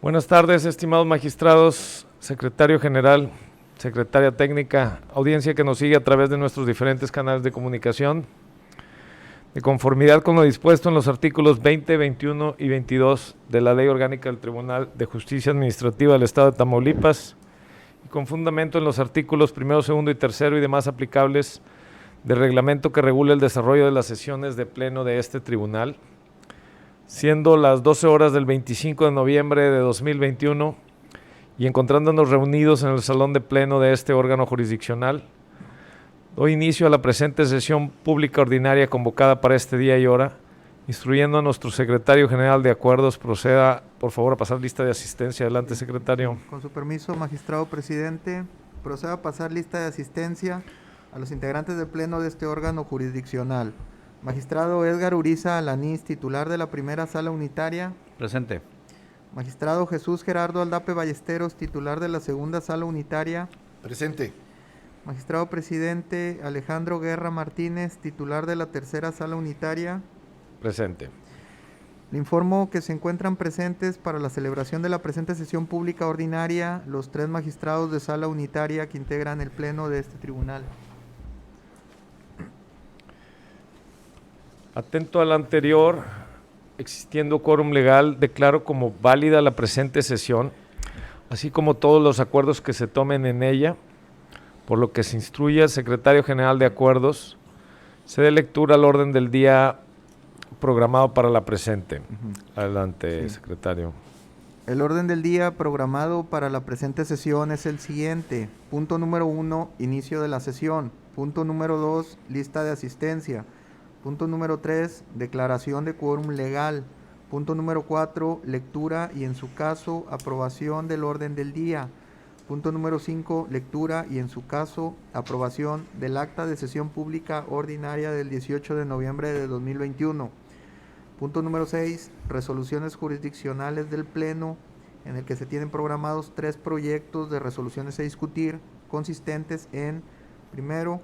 Buenas tardes, estimados magistrados, secretario general, secretaria técnica, audiencia que nos sigue a través de nuestros diferentes canales de comunicación. De conformidad con lo dispuesto en los artículos 20, 21 y 22 de la Ley Orgánica del Tribunal de Justicia Administrativa del Estado de Tamaulipas, y con fundamento en los artículos 1, 2 y 3 y demás aplicables del reglamento que regula el desarrollo de las sesiones de pleno de este tribunal, siendo las 12 horas del 25 de noviembre de 2021 y encontrándonos reunidos en el salón de pleno de este órgano jurisdiccional, doy inicio a la presente sesión pública ordinaria convocada para este día y hora, instruyendo a nuestro secretario general de acuerdos, proceda por favor a pasar lista de asistencia. Adelante, secretario. Con su permiso, magistrado presidente, proceda a pasar lista de asistencia a los integrantes del pleno de este órgano jurisdiccional. Magistrado Edgar Uriza Alanís, titular de la primera sala unitaria. Presente. Magistrado Jesús Gerardo Aldape Ballesteros, titular de la segunda sala unitaria. Presente. Magistrado presidente Alejandro Guerra Martínez, titular de la tercera sala unitaria. Presente. Le informo que se encuentran presentes para la celebración de la presente sesión pública ordinaria los 3 magistrados de sala unitaria que integran el pleno de este tribunal. Atento al anterior, existiendo quórum legal, declaro como válida la presente sesión, así como todos los acuerdos que se tomen en ella, por lo que se instruye al secretario general de acuerdos, se dé lectura al orden del día programado para la presente. Adelante, sí, secretario. El orden del día programado para la presente sesión es el siguiente. Punto número 1, inicio de la sesión. Punto número 2, lista de asistencia. Punto número 3, declaración de quórum legal. Punto número 4, lectura y en su caso aprobación del orden del día. Punto número 5, lectura y en su caso aprobación del acta de sesión pública ordinaria del 18 de noviembre de 2021. Punto número 6, resoluciones jurisdiccionales del Pleno, en el que se tienen programados 3 proyectos de resoluciones a discutir, consistentes en, primero,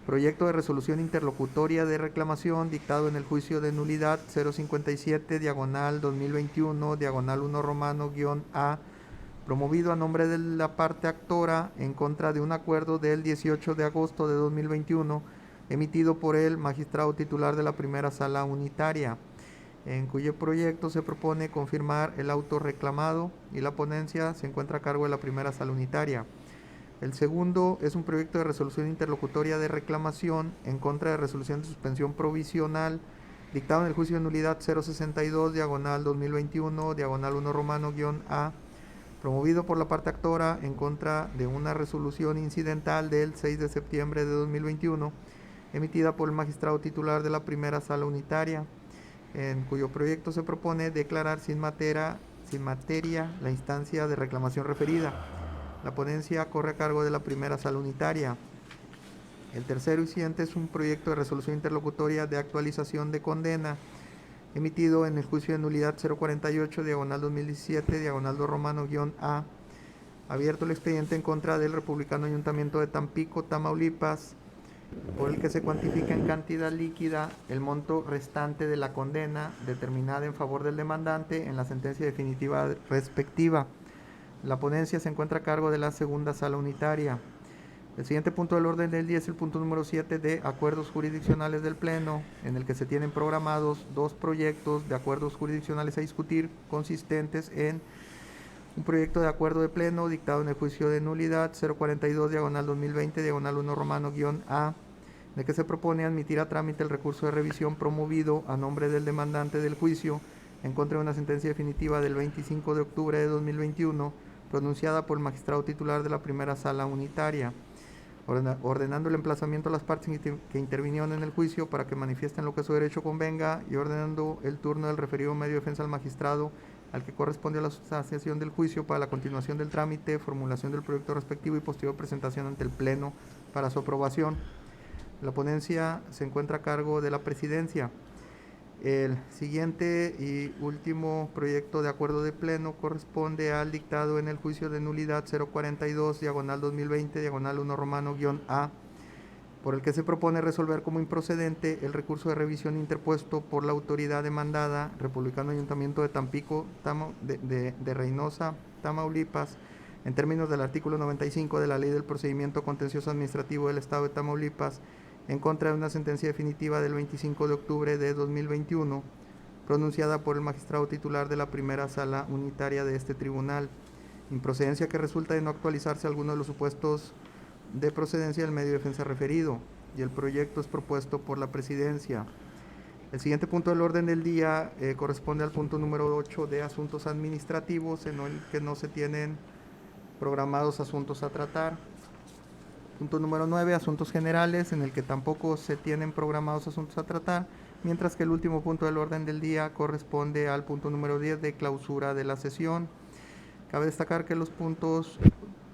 proyecto de resolución interlocutoria de reclamación dictado en el juicio de nulidad 057, diagonal 2021, diagonal 1 romano, _A, promovido a nombre de la parte actora en contra de un acuerdo del 18 de agosto de 2021, emitido por el magistrado titular de la primera sala unitaria, en cuyo proyecto se propone confirmar el auto reclamado y la ponencia se encuentra a cargo de la primera sala unitaria. El segundo es un proyecto de resolución interlocutoria de reclamación en contra de resolución de suspensión provisional dictado en el juicio de nulidad 062, diagonal 2021, diagonal 1 romano, _A, promovido por la parte actora en contra de una resolución incidental del 6 de septiembre de 2021, emitida por el magistrado titular de la primera sala unitaria, en cuyo proyecto se propone declarar sin materia la instancia de reclamación referida. La ponencia corre a cargo de la primera sala unitaria. El tercero y siguiente es un proyecto de resolución interlocutoria de actualización de condena, emitido en el juicio de nulidad 048, diagonal 2017, diagonal 2 romano, _A, abierto el expediente en contra del Republicano Ayuntamiento de Tampico, Tamaulipas, por el que se cuantifica en cantidad líquida el monto restante de la condena determinada en favor del demandante en la sentencia definitiva respectiva. La ponencia se encuentra a cargo de la segunda sala unitaria. El siguiente punto del orden del día es el punto número 7 de acuerdos jurisdiccionales del Pleno, en el que se tienen programados 2 proyectos de acuerdos jurisdiccionales a discutir, consistentes en un proyecto de acuerdo de Pleno dictado en el juicio de nulidad 042, diagonal 2020, diagonal 1 romano, _A, en el que se propone admitir a trámite el recurso de revisión promovido a nombre del demandante del juicio en contra de una sentencia definitiva del 25 de octubre de 2021, pronunciada por el magistrado titular de la primera sala unitaria, ordenando el emplazamiento a las partes que intervinieron en el juicio para que manifiesten lo que su derecho convenga y ordenando el turno del referido medio de defensa al magistrado al que corresponde a la sustanciación del juicio para la continuación del trámite, formulación del proyecto respectivo y posterior presentación ante el Pleno para su aprobación. La ponencia se encuentra a cargo de la presidencia. El siguiente y último proyecto de acuerdo de Pleno corresponde al dictado en el juicio de nulidad 042, diagonal 2020, diagonal 1 romano, _A, por el que se propone resolver como improcedente el recurso de revisión interpuesto por la autoridad demandada, Republicano Ayuntamiento de Tampico, de Reynosa, Tamaulipas, en términos del artículo 95 de la Ley del Procedimiento Contencioso Administrativo del Estado de Tamaulipas, en contra de una sentencia definitiva del 25 de octubre de 2021, pronunciada por el magistrado titular de la primera sala unitaria de este tribunal, improcedencia que resulta de no actualizarse alguno de los supuestos de procedencia del medio de defensa referido, y el proyecto es propuesto por la presidencia. El siguiente punto del orden del día corresponde al punto número 8 de asuntos administrativos, en el que no se tienen programados asuntos a tratar. Punto número 9, asuntos generales, en el que tampoco se tienen programados asuntos a tratar, mientras que el último punto del orden del día corresponde al punto número 10 de clausura de la sesión. Cabe destacar que los puntos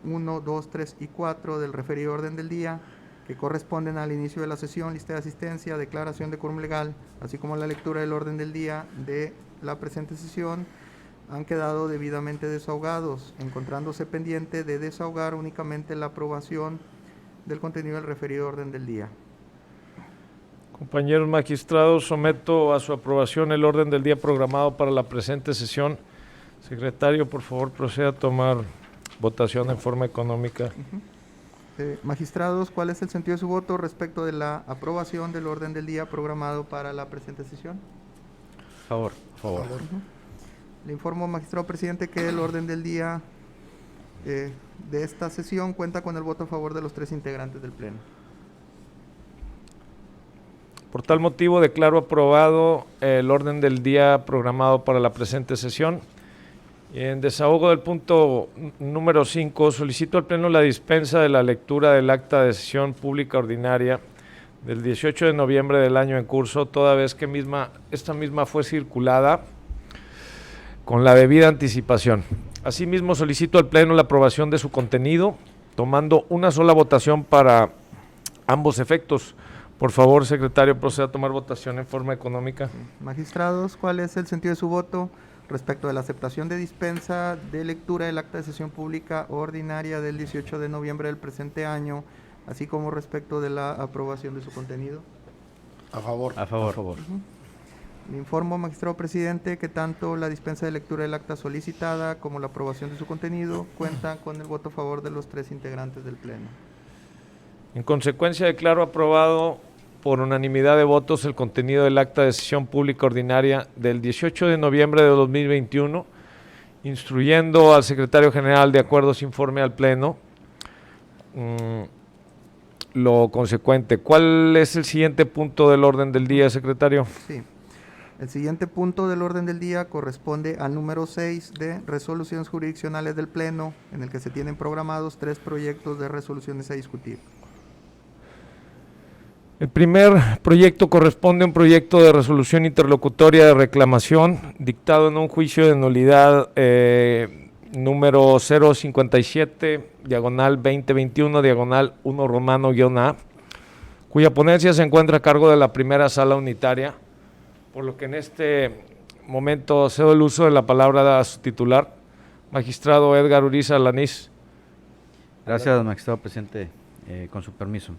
1, 2, 3 y 4 del referido orden del día, que corresponden al inicio de la sesión, lista de asistencia, declaración de quórum legal, así como la lectura del orden del día de la presente sesión, han quedado debidamente desahogados, encontrándose pendiente de desahogar únicamente la aprobación del contenido del referido orden del día. Compañeros magistrados, someto a su aprobación el orden del día programado para la presente sesión. Secretario, por favor, proceda a tomar votación en forma económica. Magistrados, ¿cuál es el sentido de su voto respecto de la aprobación del orden del día programado para la presente sesión? Favor. Le informo, magistrado presidente, que el orden del día de esta sesión cuenta con el voto a favor de los 3 integrantes del Pleno. Por tal motivo, declaro aprobado el orden del día programado para la presente sesión. En desahogo del punto número 5, solicito al Pleno la dispensa de la lectura del acta de sesión pública ordinaria del 18 de noviembre del año en curso, toda vez que esta misma fue circulada con la debida anticipación. Asimismo, solicito al Pleno la aprobación de su contenido, tomando una sola votación para ambos efectos. Por favor, secretario, proceda a tomar votación en forma económica. Magistrados, ¿cuál es el sentido de su voto respecto de la aceptación de dispensa de lectura del acta de sesión pública ordinaria del 18 de noviembre del presente año, así como respecto de la aprobación de su contenido? A favor. A favor. Le informo, magistrado presidente, que tanto la dispensa de lectura del acta solicitada como la aprobación de su contenido cuentan con el voto a favor de los 3 integrantes del Pleno. En consecuencia, declaro aprobado por unanimidad de votos el contenido del acta de sesión pública ordinaria del 18 de noviembre de 2021, instruyendo al secretario general de acuerdo se informe al Pleno lo consecuente. ¿Cuál es el siguiente punto del orden del día, secretario? Sí. El siguiente punto del orden del día corresponde al número 6 de resoluciones jurisdiccionales del Pleno, en el que se tienen programados 3 proyectos de resoluciones a discutir. El primer proyecto corresponde a un proyecto de resolución interlocutoria de reclamación dictado en un juicio de nulidad número 057, diagonal 2021, diagonal 1 romano-A, cuya ponencia se encuentra a cargo de la primera sala unitaria, por lo que en este momento cedo el uso de la palabra a su titular, magistrado Edgar Uriza Alanís. Gracias, magistrado presidente, con su permiso.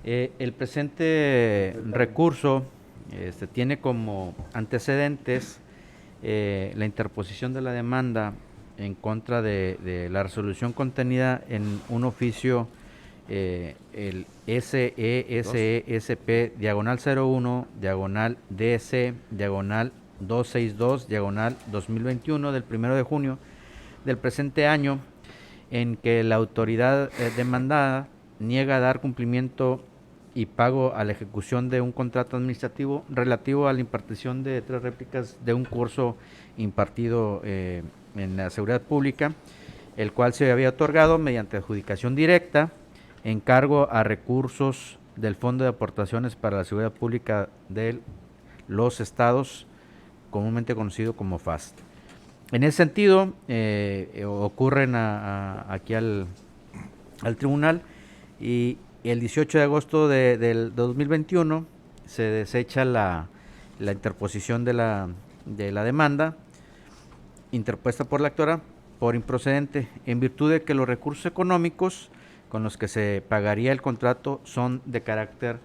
El presente recurso tiene como antecedentes la interposición de la demanda en contra de la resolución contenida en un oficio, el SESESP, diagonal 01, diagonal DC, diagonal 262, diagonal 2021, del 1 de junio del presente año, en que la autoridad demandada niega dar cumplimiento y pago a la ejecución de un contrato administrativo relativo a la impartición de 3 réplicas de un curso impartido en la seguridad pública, el cual se había otorgado mediante adjudicación directa, encargo a recursos del Fondo de Aportaciones para la Seguridad Pública de los Estados, comúnmente conocido como FAST. En ese sentido, ocurren aquí al tribunal, y el 18 de agosto del 2021 se desecha la interposición de la demanda interpuesta por la actora por improcedente, en virtud de que los recursos económicos con los que se pagaría el contrato son de carácter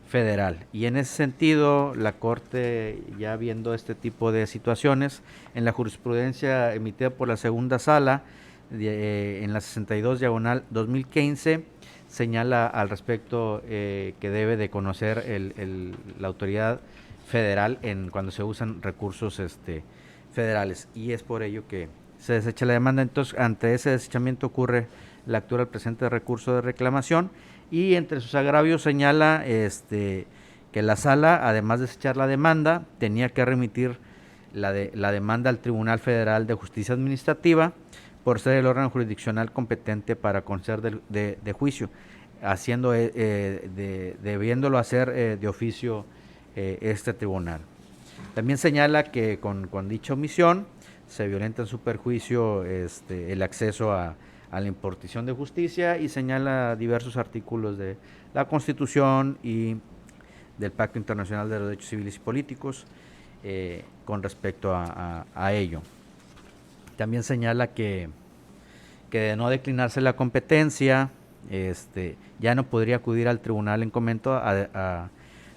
federal. Y en ese sentido, la Corte, ya viendo este tipo de situaciones, en la jurisprudencia emitida por la segunda sala, en la 62/2015, señala al respecto que debe de conocer la autoridad federal cuando se usan recursos federales, y es por ello que se desecha la demanda. Entonces, ante ese desechamiento ocurre la lectura del presente recurso de reclamación, y entre sus agravios señala que la sala, además de desechar la demanda, tenía que remitir la demanda al Tribunal Federal de Justicia Administrativa por ser el órgano jurisdiccional competente para conceder de juicio, debiéndolo hacer de oficio este tribunal. También señala que con dicha omisión se violenta en su perjuicio el acceso a la impartición de justicia, y señala diversos artículos de la Constitución y del Pacto Internacional de los Derechos Civiles y Políticos con respecto a ello. También señala que de no declinarse la competencia, ya no podría acudir al tribunal en comento a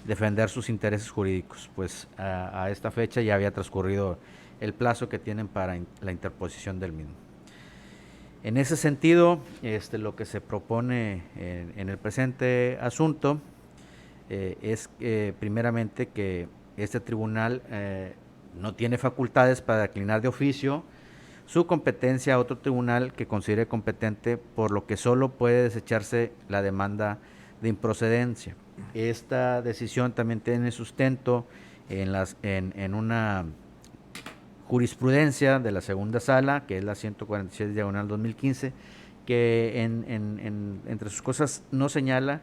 defender sus intereses jurídicos, pues a esta fecha ya había transcurrido el plazo que tienen para la interposición del mismo. En ese sentido, lo que se propone en el presente asunto es primeramente que este tribunal no tiene facultades para declinar de oficio su competencia a otro tribunal que considere competente, por lo que solo puede desecharse la demanda de improcedencia. Esta decisión también tiene sustento en una jurisprudencia de la segunda sala, que es la 146/2015, que entre sus cosas no señala,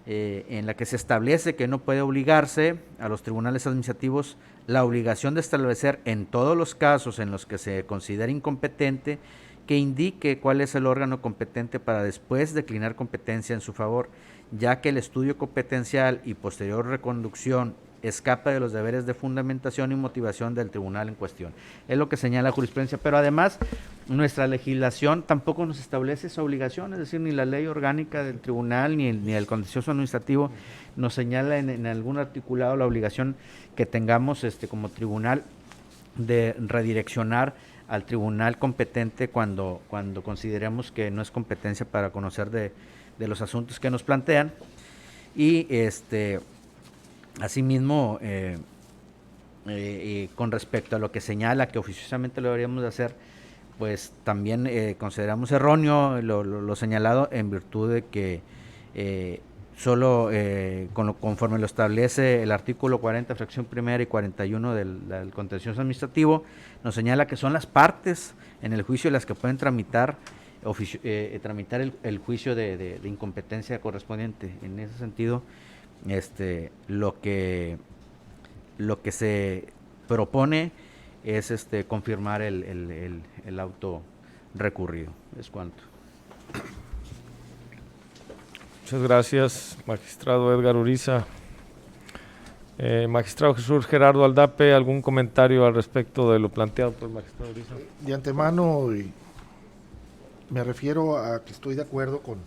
en la que se establece que no puede obligarse a los tribunales administrativos la obligación de establecer en todos los casos en los que se considere incompetente, que indique cuál es el órgano competente para después declinar competencia en su favor, ya que el estudio competencial y posterior reconducción escapa de los deberes de fundamentación y motivación del tribunal en cuestión. Es lo que señala la jurisprudencia, pero además nuestra legislación tampoco nos establece esa obligación, es decir, ni la ley orgánica del tribunal ni el contencioso administrativo nos señala en algún articulado la obligación que tengamos como tribunal de redireccionar al tribunal competente cuando consideremos que no es competencia para conocer de los asuntos que nos plantean. Y asimismo, con respecto a lo que señala que oficiosamente lo deberíamos de hacer, pues también consideramos erróneo lo señalado, en virtud de que solo conforme lo establece el artículo 40, fracción primera y 41 del contencioso administrativo, nos señala que son las partes en el juicio las que pueden tramitar el juicio de incompetencia correspondiente. En ese sentido, lo que se propone es confirmar el auto recurrido. Es cuanto. Muchas gracias, magistrado Edgar Uriza. Magistrado Jesús Gerardo Aldape, ¿algún comentario al respecto de lo planteado por el magistrado Uriza? De antemano, me refiero a que estoy de acuerdo con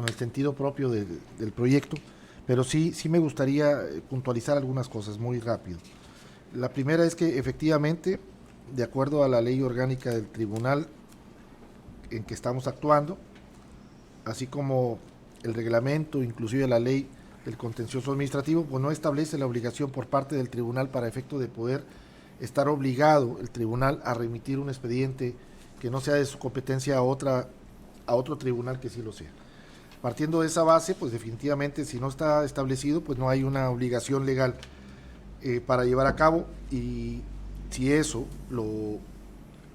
el sentido propio del proyecto, pero sí me gustaría puntualizar algunas cosas muy rápido. La primera es que efectivamente, de acuerdo a la ley orgánica del tribunal en que estamos actuando, así como el reglamento, inclusive la ley del contencioso administrativo, pues no establece la obligación por parte del tribunal para efecto de poder estar obligado el tribunal a remitir un expediente que no sea de su competencia a otro tribunal que sí lo sea. Partiendo de esa base, pues definitivamente si no está establecido, pues no hay una obligación legal para llevar a cabo, y si eso lo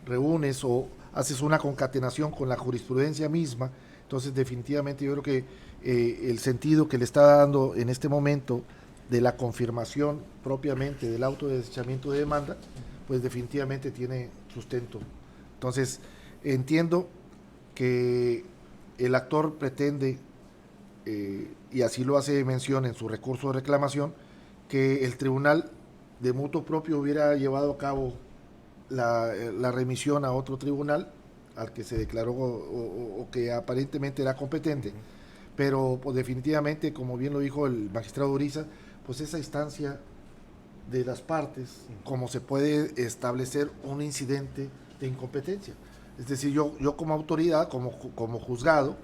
reúnes o haces una concatenación con la jurisprudencia misma, entonces definitivamente yo creo que el sentido que le está dando en este momento de la confirmación propiamente del auto de desechamiento de demanda, pues definitivamente tiene sustento. Entonces entiendo que el actor pretende, y así lo hace mención en su recurso de reclamación, que el tribunal de mutuo propio hubiera llevado a cabo la remisión a otro tribunal, al que se declaró o que aparentemente era competente, pero pues, definitivamente, como bien lo dijo el magistrado Uriza, pues esa instancia de las partes, como se puede establecer un incidente de incompetencia. Es decir, yo como autoridad, como juzgado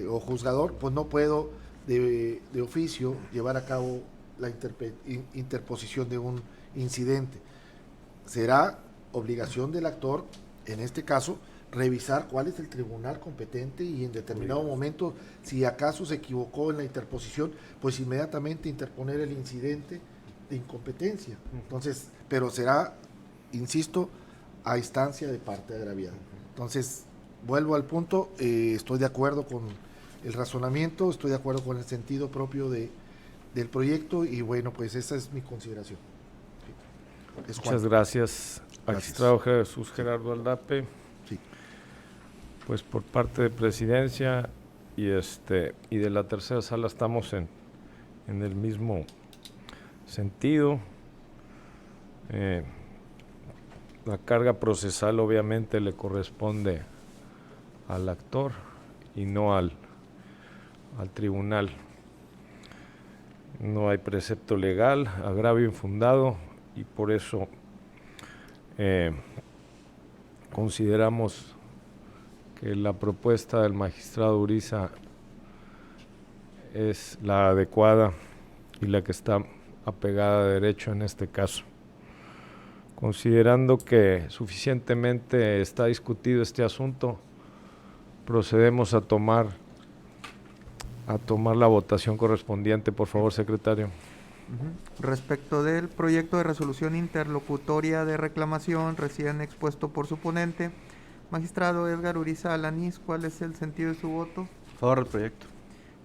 o juzgador, pues no puedo de oficio llevar a cabo la interposición de un incidente. Será obligación del actor, en este caso, revisar cuál es el tribunal competente y en determinado momento, si acaso se equivocó en la interposición, pues inmediatamente interponer el incidente de incompetencia. Entonces, pero será, insisto, a instancia de parte agraviada. Entonces, vuelvo al punto, estoy de acuerdo con el razonamiento, estoy de acuerdo con el sentido propio del proyecto y bueno, pues esa es mi consideración. Muchas gracias, magistrado Jesús Gerardo Aldape. Sí. Pues por parte de Presidencia y de la tercera sala estamos en el mismo sentido. La carga procesal obviamente le corresponde al actor y no al tribunal. No hay precepto legal, agravio infundado y por eso consideramos que la propuesta del magistrado Uriza es la adecuada y la que está apegada a derecho en este caso. Considerando que suficientemente está discutido este asunto, procedemos a tomar la votación correspondiente. Por favor, secretario. Respecto del proyecto de resolución interlocutoria de reclamación recién expuesto por su ponente, magistrado Edgar Uriza Alanís, ¿cuál es el sentido de su voto? Favor del proyecto.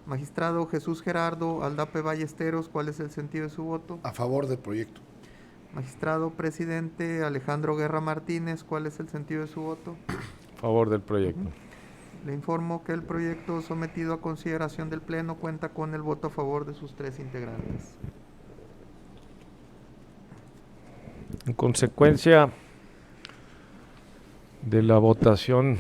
Magistrado Jesús Gerardo Aldape Ballesteros, ¿cuál es el sentido de su voto? A favor del proyecto. Magistrado presidente Alejandro Guerra Martínez, ¿cuál es el sentido de su voto? A favor del proyecto. Le informo que el proyecto sometido a consideración del Pleno cuenta con el voto a favor de sus 3 integrantes. En consecuencia de la votación,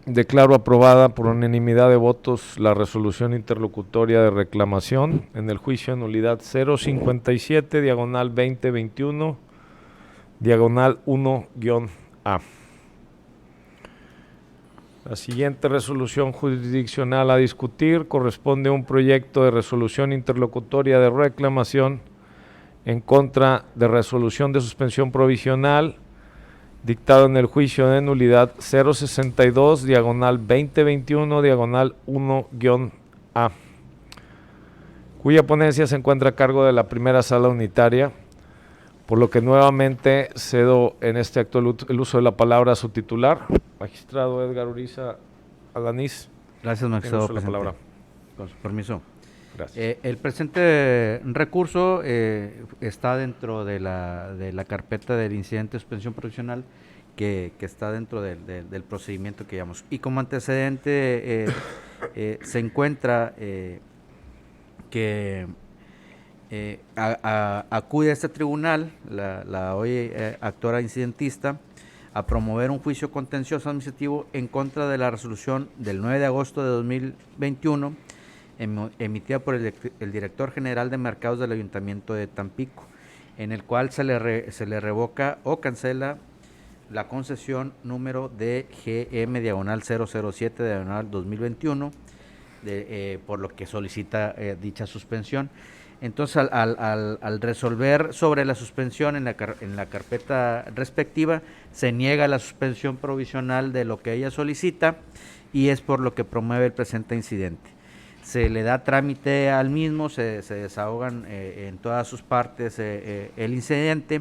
declaro aprobada por unanimidad de votos la resolución interlocutoria de reclamación en el juicio de nulidad 057, diagonal 2021, diagonal 1-A. La siguiente resolución jurisdiccional a discutir corresponde a un proyecto de resolución interlocutoria de reclamación en contra de resolución de suspensión provisional dictado en el juicio de nulidad 062, diagonal 2021, diagonal 1-A, cuya ponencia se encuentra a cargo de la primera sala unitaria, por lo que nuevamente cedo en este acto el uso de la palabra a su titular, magistrado Edgar Uriza Alanís. Gracias, magistrado presidente. La palabra. Con su permiso. Gracias. El presente recurso está dentro de la carpeta del incidente de suspensión provisional que está dentro del procedimiento que llevamos. Y como antecedente se encuentra que acude a este tribunal la hoy actora incidentista a promover un juicio contencioso administrativo en contra de la resolución del 9 de agosto de 2021 emitida por el director general de mercados del Ayuntamiento de Tampico, en el cual se le revoca o cancela la concesión número de GM diagonal 007 diagonal 2021, por lo que solicita dicha suspensión. Entonces, al resolver sobre la suspensión en la carpeta respectiva, se niega la suspensión provisional de lo que ella solicita y es por lo que promueve el presente incidente. Se le da trámite al mismo, se desahogan en todas sus partes el incidente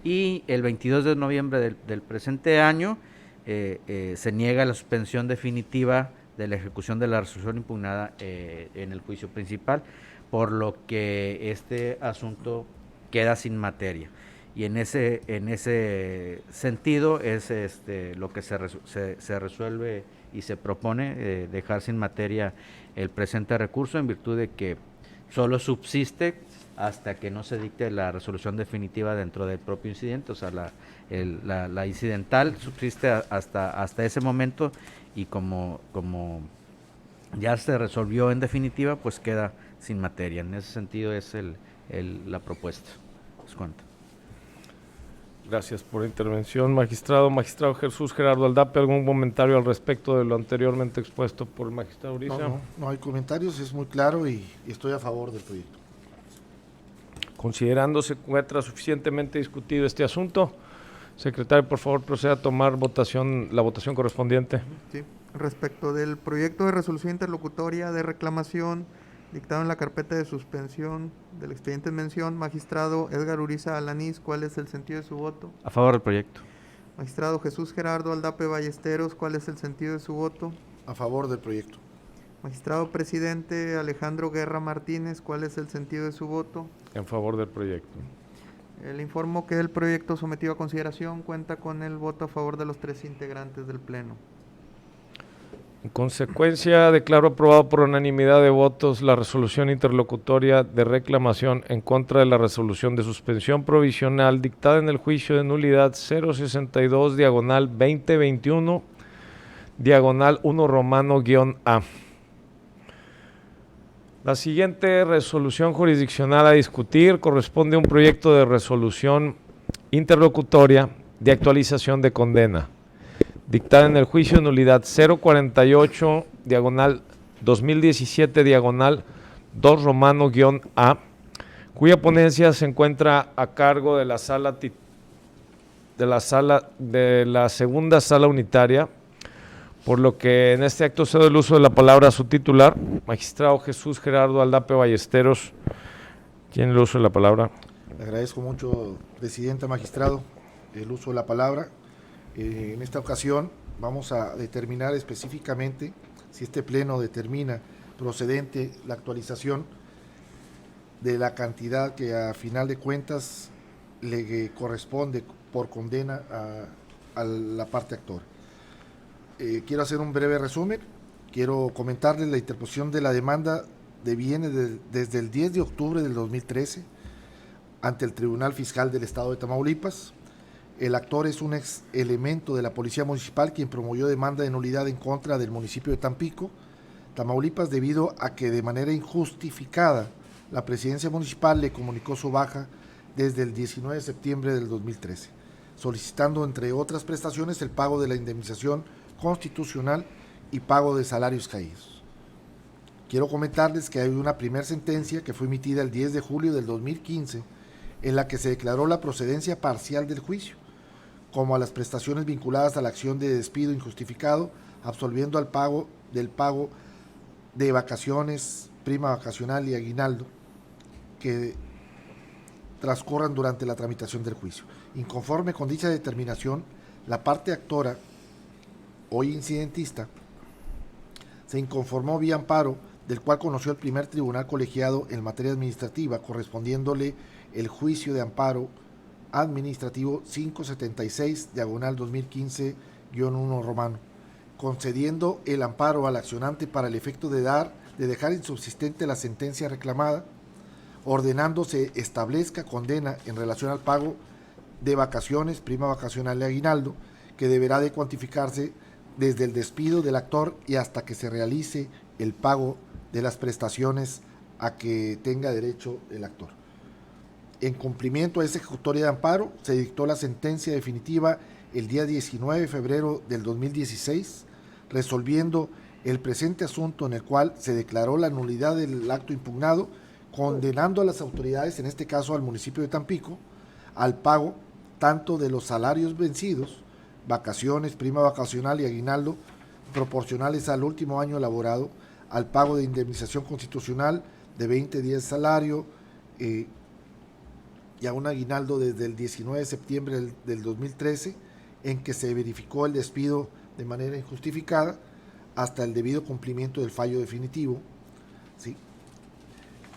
y el 22 de noviembre del presente año se niega la suspensión definitiva de la ejecución de la resolución impugnada en el juicio principal, por lo que este asunto queda sin materia. Y en ese sentido es lo que se resuelve y se propone dejar sin materia el presente recurso en virtud de que solo subsiste hasta que no se dicte la resolución definitiva dentro del propio incidente. O sea, la incidental subsiste hasta ese momento, y como ya se resolvió en definitiva, pues queda sin materia. En ese sentido es la propuesta. Es cuanto. Gracias por la intervención, magistrado. Magistrado Jesús Gerardo Aldape, ¿algún comentario al respecto de lo anteriormente expuesto por el magistrado Uriza? No hay comentarios, es muy claro y estoy a favor del proyecto. Considerando se encuentra suficientemente discutido este asunto, secretario, por favor, proceda a tomar la votación correspondiente. Sí. Respecto del proyecto de resolución interlocutoria de reclamación dictado en la carpeta de suspensión del expediente en mención, magistrado Edgar Uriza Alanís, ¿cuál es el sentido de su voto? A favor del proyecto. Magistrado Jesús Gerardo Aldape Ballesteros, ¿cuál es el sentido de su voto? A favor del proyecto. Magistrado presidente Alejandro Guerra Martínez, ¿cuál es el sentido de su voto? En favor del proyecto. Le informo que el proyecto sometido a consideración cuenta con el voto a favor de los 3 integrantes del Pleno. En consecuencia, declaro aprobado por unanimidad de votos la resolución interlocutoria de reclamación en contra de la resolución de suspensión provisional dictada en el juicio de nulidad 062/2021, diagonal 1 romano-A. La siguiente resolución jurisdiccional a discutir corresponde a un proyecto de resolución interlocutoria de actualización de condena, dictada en el juicio de nulidad 048, diagonal 2017, diagonal 2 romano-A, cuya ponencia se encuentra a cargo de la segunda sala unitaria, por lo que en este acto cedo el uso de la palabra a su titular, magistrado Jesús Gerardo Aldape Ballesteros. ¿Tiene el uso de la palabra? Le agradezco mucho, presidenta, magistrado, el uso de la palabra. En esta ocasión vamos a determinar específicamente, si este pleno determina procedente la actualización de la cantidad que a final de cuentas le corresponde por condena a la parte actora. Quiero hacer un breve resumen. Quiero comentarles la interposición de la demanda viene desde el 10 de octubre del 2013 ante el Tribunal Fiscal del Estado de Tamaulipas. El actor es un ex elemento de la Policía Municipal quien promovió demanda de nulidad en contra del municipio de Tampico, Tamaulipas, debido a que de manera injustificada la presidencia municipal le comunicó su baja desde el 19 de septiembre del 2013, solicitando, entre otras prestaciones, el pago de la indemnización constitucional y pago de salarios caídos. Quiero comentarles que hay una primera sentencia que fue emitida el 10 de julio del 2015, en la que se declaró la procedencia parcial del juicio, como a las prestaciones vinculadas a la acción de despido injustificado, absolviendo al pago de vacaciones, prima vacacional y aguinaldo que transcurran durante la tramitación del juicio. Inconforme con dicha determinación, la parte actora, hoy incidentista, se inconformó vía amparo, del cual conoció el primer tribunal colegiado en materia administrativa, correspondiéndole el juicio de amparo administrativo 576, diagonal 2015-1 romano, concediendo el amparo al accionante para el efecto de dejar insubsistente la sentencia reclamada, ordenando se establezca condena en relación al pago de vacaciones, prima vacacional y aguinaldo, que deberá de cuantificarse desde el despido del actor y hasta que se realice el pago de las prestaciones a que tenga derecho el actor. En cumplimiento a esa ejecutoria de amparo, se dictó la sentencia definitiva el día 19 de febrero del 2016, resolviendo el presente asunto, en el cual se declaró la nulidad del acto impugnado, condenando a las autoridades, en este caso al municipio de Tampico, al pago tanto de los salarios vencidos, vacaciones, prima vacacional y aguinaldo, proporcionales al último año elaborado, al pago de indemnización constitucional de 20 días de salario y a un aguinaldo desde el 19 de septiembre del 2013, en que se verificó el despido de manera injustificada, hasta el debido cumplimiento del fallo definitivo. ¿Sí?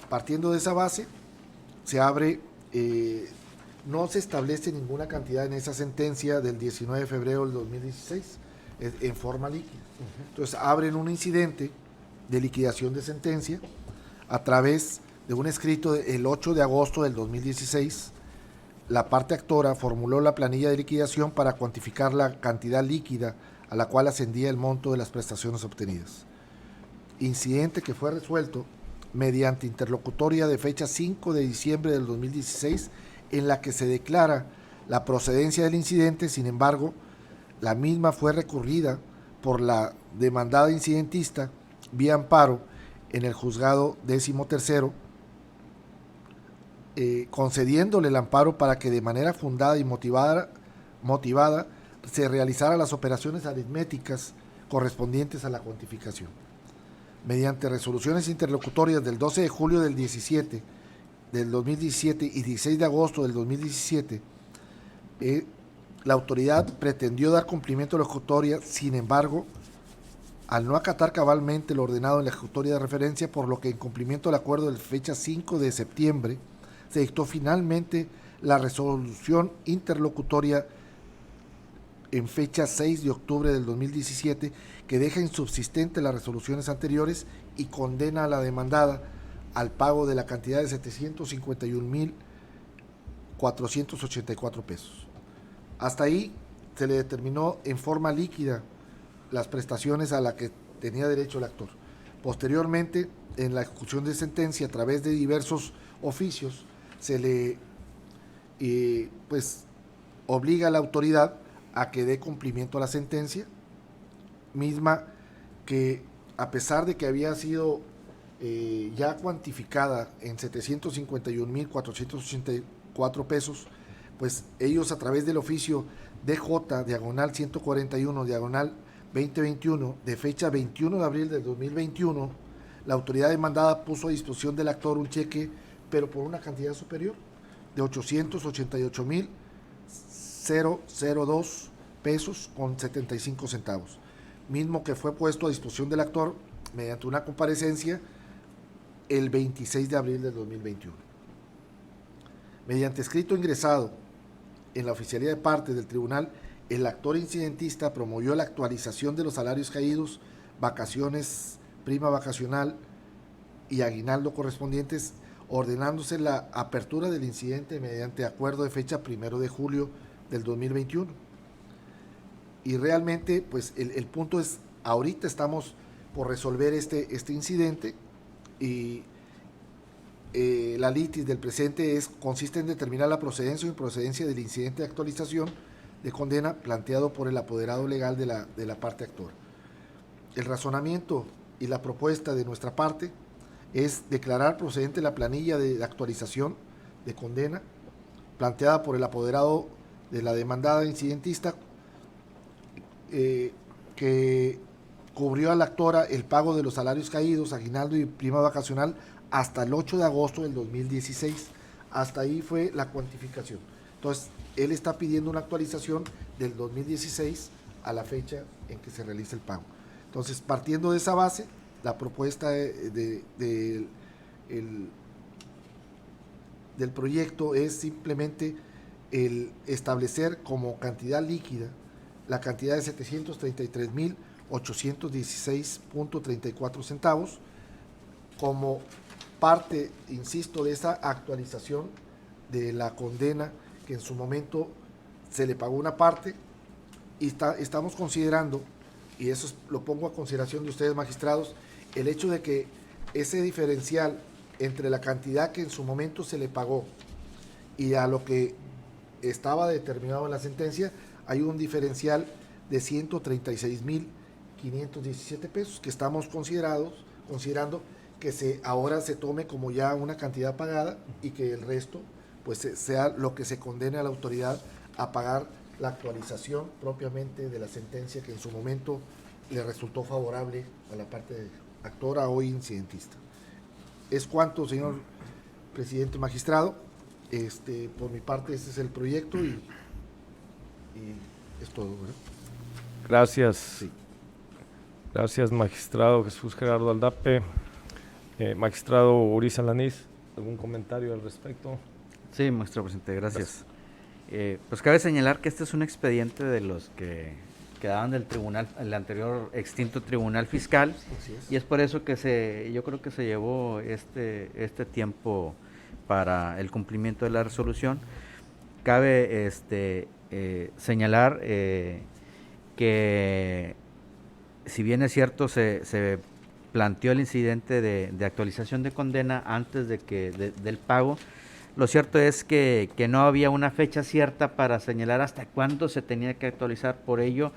Partiendo de esa base, se abre... no se establece ninguna cantidad en esa sentencia del 19 de febrero del 2016 en forma líquida. Entonces abren un incidente de liquidación de sentencia a través de un escrito el 8 de agosto del 2016, la parte actora formuló la planilla de liquidación para cuantificar la cantidad líquida a la cual ascendía el monto de las prestaciones obtenidas. Incidente que fue resuelto mediante interlocutoria de fecha 5 de diciembre del 2016, en la que se declara la procedencia del incidente. Sin embargo, la misma fue recurrida por la demandada incidentista vía amparo en el juzgado 13º, concediéndole el amparo para que de manera fundada y motivada se realizara las operaciones aritméticas correspondientes a la cuantificación. Mediante resoluciones interlocutorias del 12 de julio del 2017 y 16 de agosto del 2017, la autoridad pretendió dar cumplimiento a la ejecutoria. Sin embargo, al no acatar cabalmente lo ordenado en la ejecutoria de referencia, por lo que en cumplimiento del acuerdo de fecha 5 de septiembre, se dictó finalmente la resolución interlocutoria en fecha 6 de octubre del 2017, que deja insubsistente las resoluciones anteriores y condena a la demandada al pago de la cantidad de 751,484 pesos. Hasta ahí se le determinó en forma líquida las prestaciones a las que tenía derecho el actor. Posteriormente, en la ejecución de sentencia, a través de diversos oficios, se le obliga a la autoridad a que dé cumplimiento a la sentencia, misma que, a pesar de que había sido ya cuantificada en 751,484 pesos, pues ellos, a través del oficio DJ diagonal 141 diagonal 2021 de fecha 21 de abril del 2021, la autoridad demandada puso a disposición del actor un cheque, pero por una cantidad superior, de 888,002 pesos con 75 centavos, mismo que fue puesto a disposición del actor mediante una comparecencia el 26 de abril del 2021. Mediante escrito ingresado en la oficialía de parte del tribunal, el actor incidentista promovió la actualización de los salarios caídos, vacaciones, prima vacacional y aguinaldo correspondientes, ordenándose la apertura del incidente mediante acuerdo de fecha 1 de julio del 2021. Y realmente, pues el punto es, ahorita estamos por resolver este incidente, y la litis del presente consiste en determinar la procedencia o improcedencia del incidente de actualización de condena planteado por el apoderado legal de la parte actora. El razonamiento y la propuesta de nuestra parte es declarar procedente la planilla de actualización de condena planteada por el apoderado de la demandada incidentista, que cubrió a la actora el pago de los salarios caídos, aguinaldo y prima vacacional hasta el 8 de agosto del 2016. Hasta ahí fue la cuantificación. Entonces, él está pidiendo una actualización del 2016 a la fecha en que se realiza el pago. Entonces, partiendo de esa base, la propuesta del proyecto es simplemente el establecer como cantidad líquida la cantidad de 733,816.34 centavos como parte, insisto, de esa actualización de la condena, que en su momento se le pagó una parte, y estamos considerando, y eso lo pongo a consideración de ustedes, magistrados, el hecho de que ese diferencial entre la cantidad que en su momento se le pagó y a lo que estaba determinado en la sentencia, hay un diferencial de 136,517 pesos que estamos considerando que ahora se tome como ya una cantidad pagada, y que el resto pues sea lo que se condene a la autoridad a pagar la actualización propiamente de la sentencia que en su momento le resultó favorable a la parte actora, hoy incidentista. Es cuanto, señor presidente magistrado. Por mi parte, este es el proyecto y es todo, ¿verdad? Gracias. Sí. Gracias, magistrado Jesús Gerardo Aldape. Magistrado Uriza Lanís, ¿algún comentario al respecto? Sí, magistrado presidente, gracias. Pues cabe señalar que este es un expediente de los que quedaban del tribunal, el anterior extinto tribunal fiscal, y es por eso que yo creo que se llevó este tiempo para el cumplimiento de la resolución. Cabe señalar que si bien es cierto se planteó el incidente de actualización de condena antes del pago, lo cierto es que no había una fecha cierta para señalar hasta cuándo se tenía que actualizar. Por ello,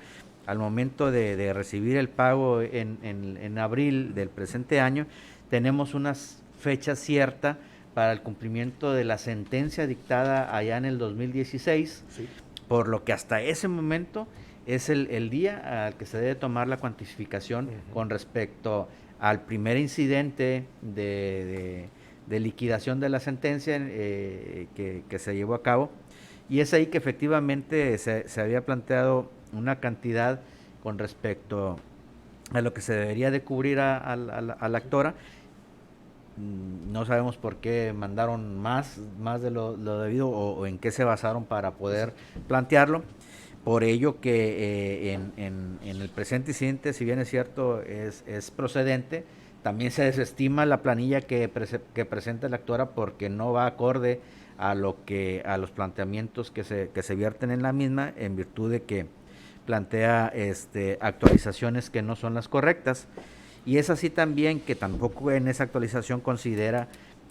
al momento de recibir el pago en abril del presente año, tenemos una fecha cierta para el cumplimiento de la sentencia dictada allá en el 2016, sí, por lo que hasta ese momento es el día al que se debe tomar la cuantificación con respecto al primer incidente de liquidación de la sentencia que se llevó a cabo, y es ahí que efectivamente se había planteado una cantidad con respecto a lo que se debería de cubrir a la actora. No sabemos por qué mandaron más de lo debido o en qué se basaron para poder plantearlo. Por ello que en el presente incidente, si bien es cierto, es procedente, también se desestima la planilla que presenta la actora porque no va acorde a los planteamientos que se vierten en la misma, en virtud de que plantea actualizaciones que no son las correctas. Y es así también que tampoco en esa actualización considera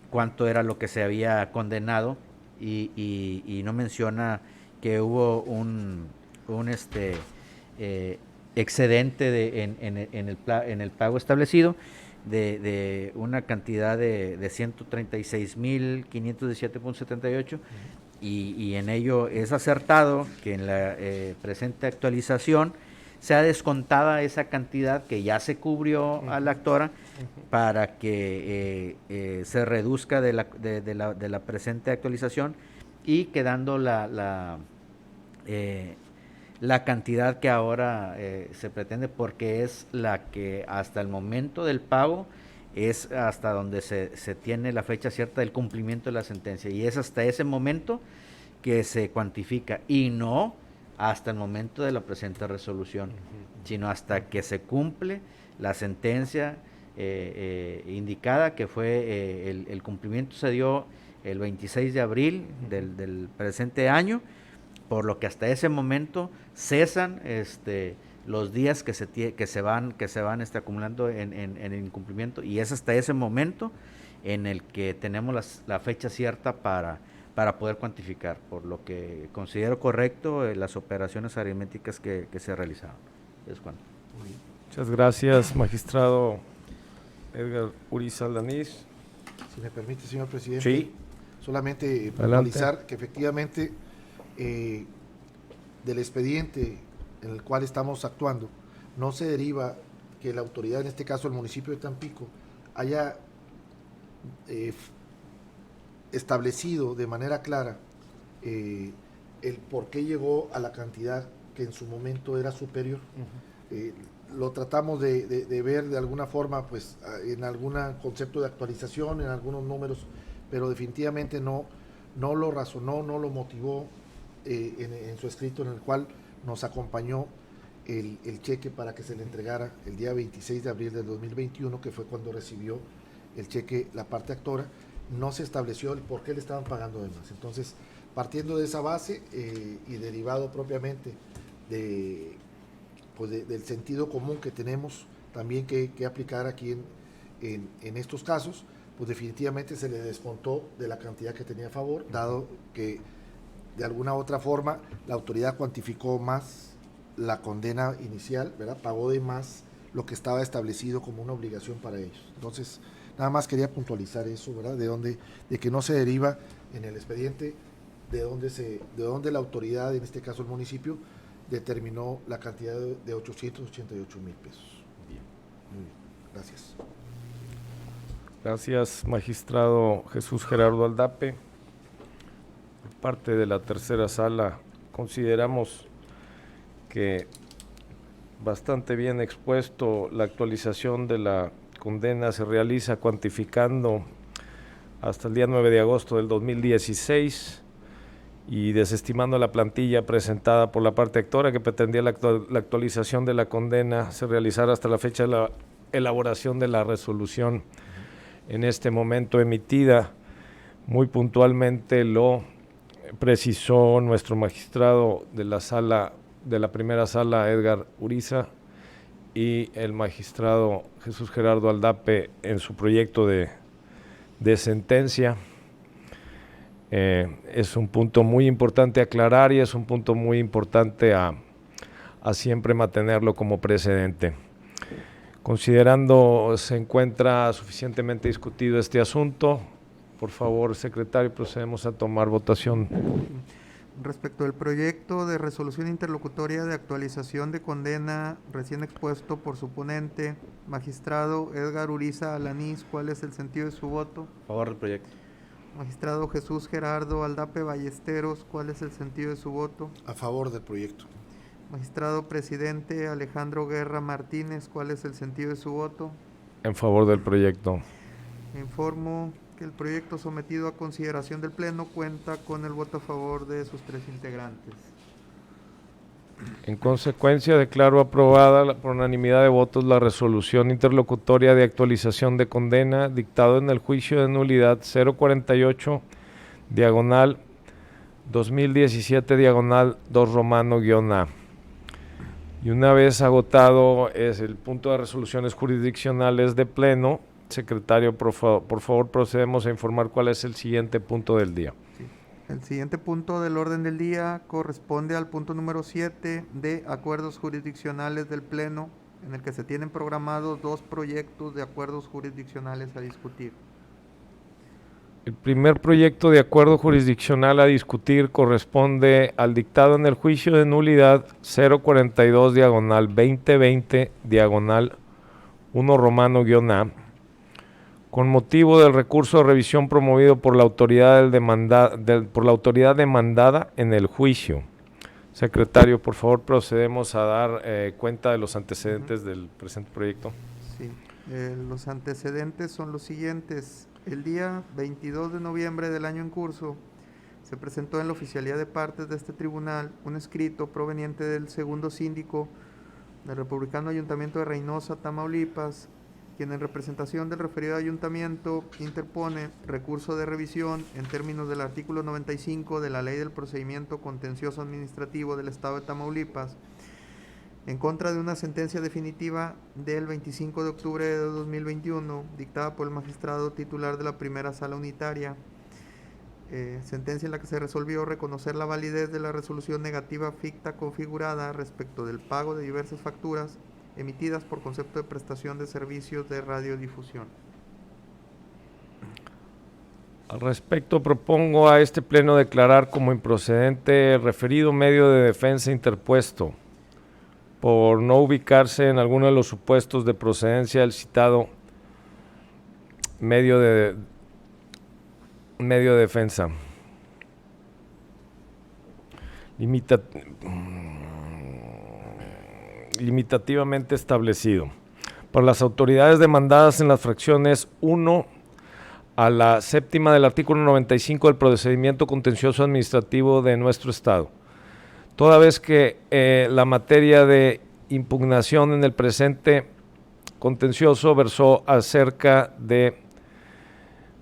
cuánto era lo que se había condenado y no menciona que hubo un excedente en el pago establecido de una cantidad de 136.517.78, y en ello es acertado que en la presente actualización sea descontada esa cantidad que ya se cubrió a la actora para que se reduzca de la presente actualización, y quedando la cantidad que ahora se pretende, porque es la que hasta el momento del pago es hasta donde se tiene la fecha cierta del cumplimiento de la sentencia, y es hasta ese momento que se cuantifica, y no hasta el momento de la presente resolución, sino hasta que se cumple la sentencia indicada, que fue el cumplimiento se dio el 26 de abril del presente año, por lo que hasta ese momento cesan los días que se van acumulando en el incumplimiento, y es hasta ese momento en el que tenemos la fecha cierta para poder cuantificar, por lo que considero correcto las operaciones aritméticas que se realizaron. Es cuando. Muchas gracias, magistrado Edgar Uriza Aldaniz. Si me permite, señor presidente, sí, solamente puntualizar que efectivamente del expediente en el cual estamos actuando no se deriva que la autoridad, en este caso el municipio de Tampico, haya establecido de manera clara el por qué llegó a la cantidad que en su momento era superior. Lo tratamos de ver de alguna forma, pues en algún concepto de actualización, en algunos números, pero definitivamente no lo razonó, no lo motivó en su escrito, en el cual nos acompañó el cheque para que se le entregara el día 26 de abril del 2021, que fue cuando recibió el cheque la parte actora. No se estableció el por qué le estaban pagando de más. Entonces, partiendo de esa base y derivado propiamente del sentido común que tenemos también que aplicar aquí en estos casos, pues definitivamente se le descontó de la cantidad que tenía a favor, dado que de alguna u otra forma la autoridad cuantificó más la condena inicial, ¿verdad? Pagó de más lo que estaba establecido como una obligación para ellos. Entonces, nada más quería puntualizar eso, ¿verdad? De que no se deriva en el expediente de dónde la autoridad, en este caso el municipio, determinó la cantidad de 888,000 pesos. Bien, muy bien, gracias. Gracias, magistrado Jesús Gerardo Aldape. Por parte de la tercera sala, consideramos que bastante bien expuesto la actualización de la condena se realiza cuantificando hasta el día 9 de agosto del 2016 y desestimando la plantilla presentada por la parte actora que pretendía la actualización de la condena se realizara hasta la fecha de la elaboración de la resolución en este momento emitida. Muy puntualmente lo precisó nuestro magistrado de la primera sala, Edgar Uriza, y el magistrado Jesús Gerardo Aldape en su proyecto de sentencia. Es un punto muy importante aclarar y es un punto muy importante a siempre mantenerlo como precedente. Considerando se encuentra suficientemente discutido este asunto, por favor, secretario, procedemos a tomar votación. Respecto al proyecto de resolución interlocutoria de actualización de condena recién expuesto por su ponente, magistrado Edgar Uriza Alanís, ¿cuál es el sentido de su voto? A favor del proyecto. Magistrado Jesús Gerardo Aldape Ballesteros, ¿cuál es el sentido de su voto? A favor del proyecto. Magistrado presidente Alejandro Guerra Martínez, ¿cuál es el sentido de su voto? En favor del proyecto. Informo que el proyecto sometido a consideración del Pleno cuenta con el voto a favor de sus 3 integrantes. En consecuencia, declaro aprobada por unanimidad de votos la resolución interlocutoria de actualización de condena dictado en el juicio de nulidad 048, diagonal 2017, diagonal 2 romano-A. Y una vez agotado es el punto de resoluciones jurisdiccionales de Pleno, secretario, por favor, procedemos a informar cuál es el siguiente punto del día. Sí. El siguiente punto del orden del día corresponde al punto número 7 de acuerdos jurisdiccionales del Pleno, en el que se tienen programados 2 proyectos de acuerdos jurisdiccionales a discutir. El primer proyecto de acuerdo jurisdiccional a discutir corresponde al dictado en el juicio de nulidad 042, diagonal 2020, diagonal 1 romano-A, con motivo del recurso de revisión promovido por la autoridad demandada en el juicio. Secretario, por favor, procedemos a dar cuenta de los antecedentes del presente proyecto. Sí, los antecedentes son los siguientes. El día 22 de noviembre del año en curso se presentó en la oficialía de partes de este tribunal un escrito proveniente del segundo síndico del Republicano Ayuntamiento de Reynosa, Tamaulipas, quien en representación del referido ayuntamiento interpone recurso de revisión en términos del artículo 95 de la Ley del Procedimiento Contencioso Administrativo del Estado de Tamaulipas en contra de una sentencia definitiva del 25 de octubre de 2021 dictada por el magistrado titular de la primera sala unitaria, sentencia en la que se resolvió reconocer la validez de la resolución negativa ficta configurada respecto del pago de diversas facturas emitidas por concepto de prestación de servicios de radiodifusión. Al respecto, propongo a este pleno declarar como improcedente el referido medio de defensa interpuesto por no ubicarse en alguno de los supuestos de procedencia del citado medio de defensa. Limitativamente establecido por las autoridades demandadas en las fracciones 1 a la séptima del artículo 95 del procedimiento contencioso administrativo de nuestro Estado. Toda vez que la materia de impugnación en el presente contencioso versó acerca de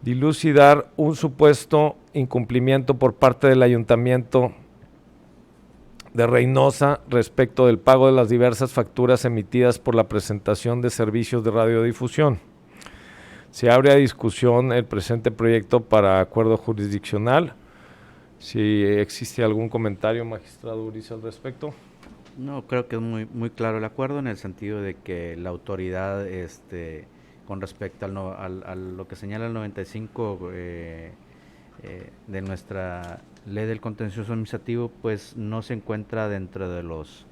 dilucidar un supuesto incumplimiento por parte del Ayuntamiento de Reynosa respecto del pago de las diversas facturas emitidas por la prestación de servicios de radiodifusión. Se abre a discusión el presente proyecto para acuerdo jurisdiccional. Si existe algún comentario, magistrado Uriza, al respecto. No, creo que es muy claro el acuerdo en el sentido de que la autoridad, con respecto a lo que señala el 95 de nuestra ley del contencioso administrativo, pues no se encuentra dentro de los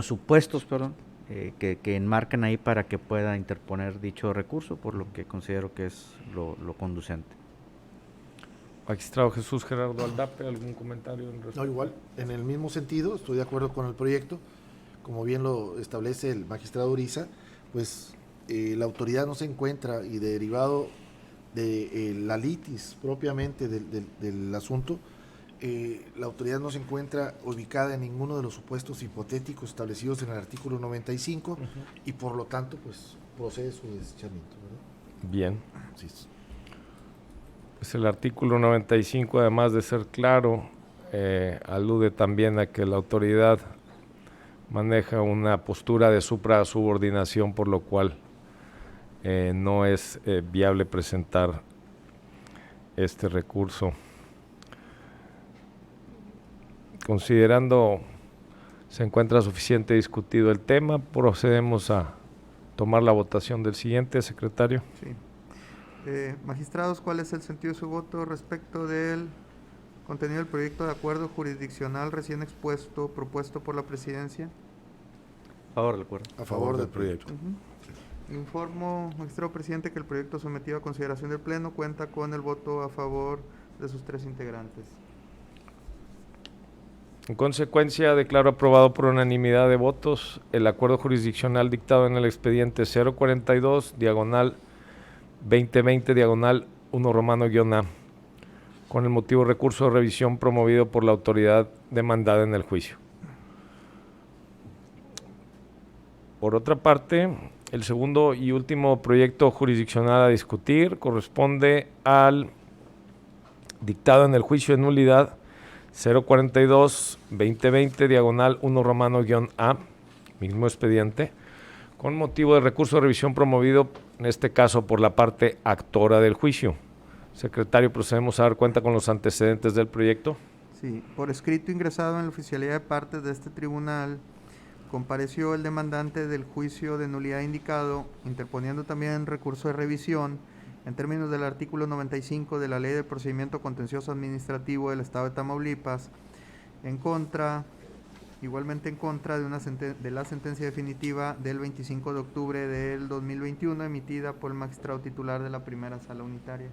supuestos, que enmarcan ahí para que pueda interponer dicho recurso, por lo que considero que es lo conducente. Magistrado Jesús Gerardo Aldape, ¿algún comentario? No, igual, en el mismo sentido, estoy de acuerdo con el proyecto, como bien lo establece el magistrado Uriza, pues la autoridad no se encuentra, y derivado de la litis propiamente del asunto, la autoridad no se encuentra ubicada en ninguno de los supuestos hipotéticos establecidos en el artículo 95 y por lo tanto pues procede su desechamiento, ¿verdad? Bien. Así es. Pues el artículo 95, además de ser claro, alude también a que la autoridad maneja una postura de supra-subordinación, por lo cual no es viable presentar este recurso. Considerando se encuentra suficiente discutido el tema, procedemos a tomar la votación del siguiente, secretario. Sí. Magistrados, ¿cuál es el sentido de su voto respecto del contenido del proyecto de acuerdo jurisdiccional recién expuesto, propuesto por la presidencia? A favor del acuerdo. A favor del proyecto. Informo, magistrado presidente, que el proyecto sometido a consideración del Pleno cuenta con el voto a favor de sus 3 integrantes. En consecuencia, declaro aprobado por unanimidad de votos el acuerdo jurisdiccional dictado en el expediente 042, diagonal 2020, diagonal 1 romano-A, con el motivo recurso de revisión promovido por la autoridad demandada en el juicio. Por otra parte, el segundo y último proyecto jurisdiccional a discutir corresponde al dictado en el juicio de nulidad 042-2020, diagonal 1 romano-A, mismo expediente, con motivo de recurso de revisión promovido, en este caso, por la parte actora del juicio. Secretario, procedemos a dar cuenta con los antecedentes del proyecto. Sí, por escrito ingresado en la oficialidad de partes de este tribunal, compareció el demandante del juicio de nulidad indicado, interponiendo también recurso de revisión en términos del artículo 95 de la Ley de Procedimiento Contencioso Administrativo del Estado de Tamaulipas, igualmente en contra de la sentencia definitiva del 25 de octubre del 2021 emitida por el magistrado titular de la primera sala unitaria.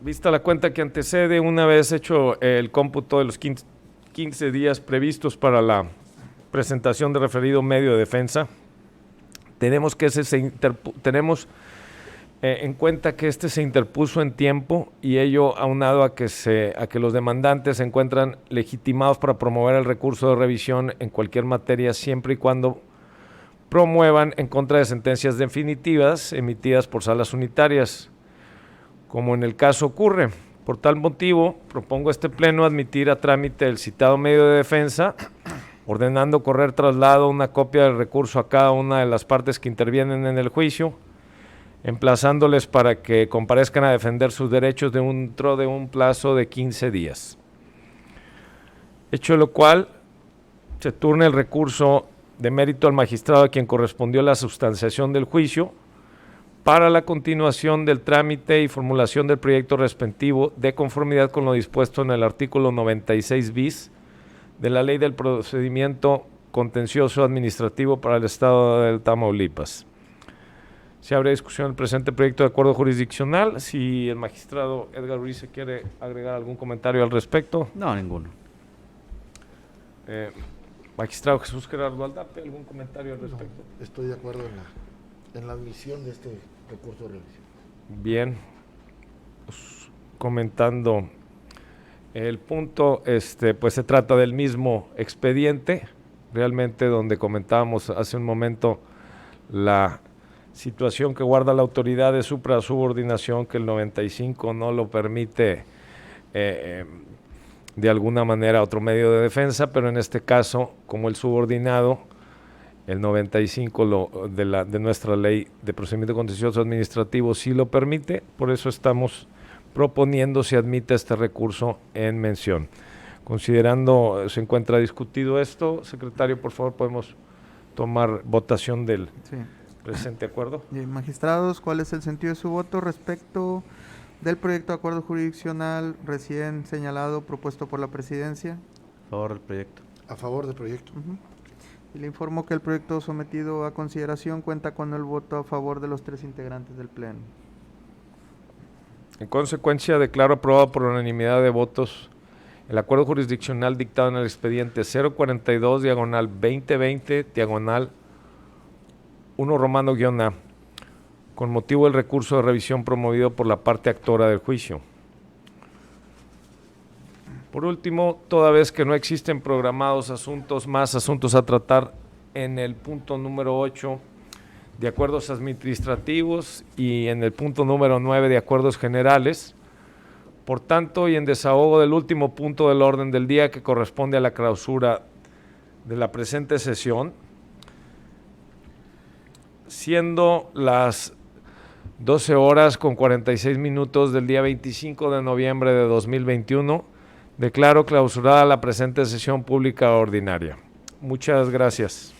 Vista la cuenta que antecede, una vez hecho el cómputo de los 15 días previstos para la presentación de referido medio de defensa, tenemos en cuenta que este se interpuso en tiempo, y ello aunado a que los demandantes se encuentran legitimados para promover el recurso de revisión en cualquier materia, siempre y cuando promuevan en contra de sentencias definitivas emitidas por salas unitarias, como en el caso ocurre. Por tal motivo, propongo a este Pleno admitir a trámite el citado medio de defensa, ordenando correr traslado una copia del recurso a cada una de las partes que intervienen en el juicio, emplazándoles para que comparezcan a defender sus derechos dentro de un plazo de 15 días. Hecho lo cual, se turna el recurso de mérito al magistrado a quien correspondió la sustanciación del juicio para la continuación del trámite y formulación del proyecto respectivo de conformidad con lo dispuesto en el artículo 96 bis de la Ley del Procedimiento Contencioso Administrativo para el Estado de Tamaulipas. Se abre discusión del presente proyecto de acuerdo jurisdiccional. Si el magistrado Edgar Ruiz se quiere agregar algún comentario al respecto. No, ninguno. Magistrado Jesús Gerardo Aldape, ¿algún comentario al respecto? No, estoy de acuerdo en la admisión de este recurso de revisión. Bien, pues, comentando el punto, pues se trata del mismo expediente, realmente donde comentábamos hace un momento la situación que guarda la autoridad de supra-subordinación, que el 95 no lo permite de alguna manera otro medio de defensa, pero en este caso, como el subordinado, el 95 de nuestra Ley de Procedimiento Contencioso Administrativo sí lo permite, por eso estamos proponiendo se admite este recurso en mención. Considerando se encuentra discutido esto, secretario, por favor, podemos tomar votación del presente acuerdo. Magistrados, ¿cuál es el sentido de su voto respecto del proyecto de acuerdo jurisdiccional recién señalado propuesto por la presidencia? A favor del proyecto. A favor del proyecto. Y le informo que el proyecto sometido a consideración cuenta con el voto a favor de los 3 integrantes del Pleno. En consecuencia, declaro aprobado por unanimidad de votos el acuerdo jurisdiccional dictado en el expediente 042, diagonal 2020, diagonal 1 romano-A, con motivo del recurso de revisión promovido por la parte actora del juicio. Por último, toda vez que no existen programados asuntos a tratar en el punto número 8 de acuerdos administrativos y en el punto número 9 de acuerdos generales, por tanto, y en desahogo del último punto del orden del día que corresponde a la clausura de la presente sesión, siendo las 12 horas con 46 minutos del día 25 de noviembre de 2021, declaro clausurada la presente sesión pública ordinaria. Muchas gracias.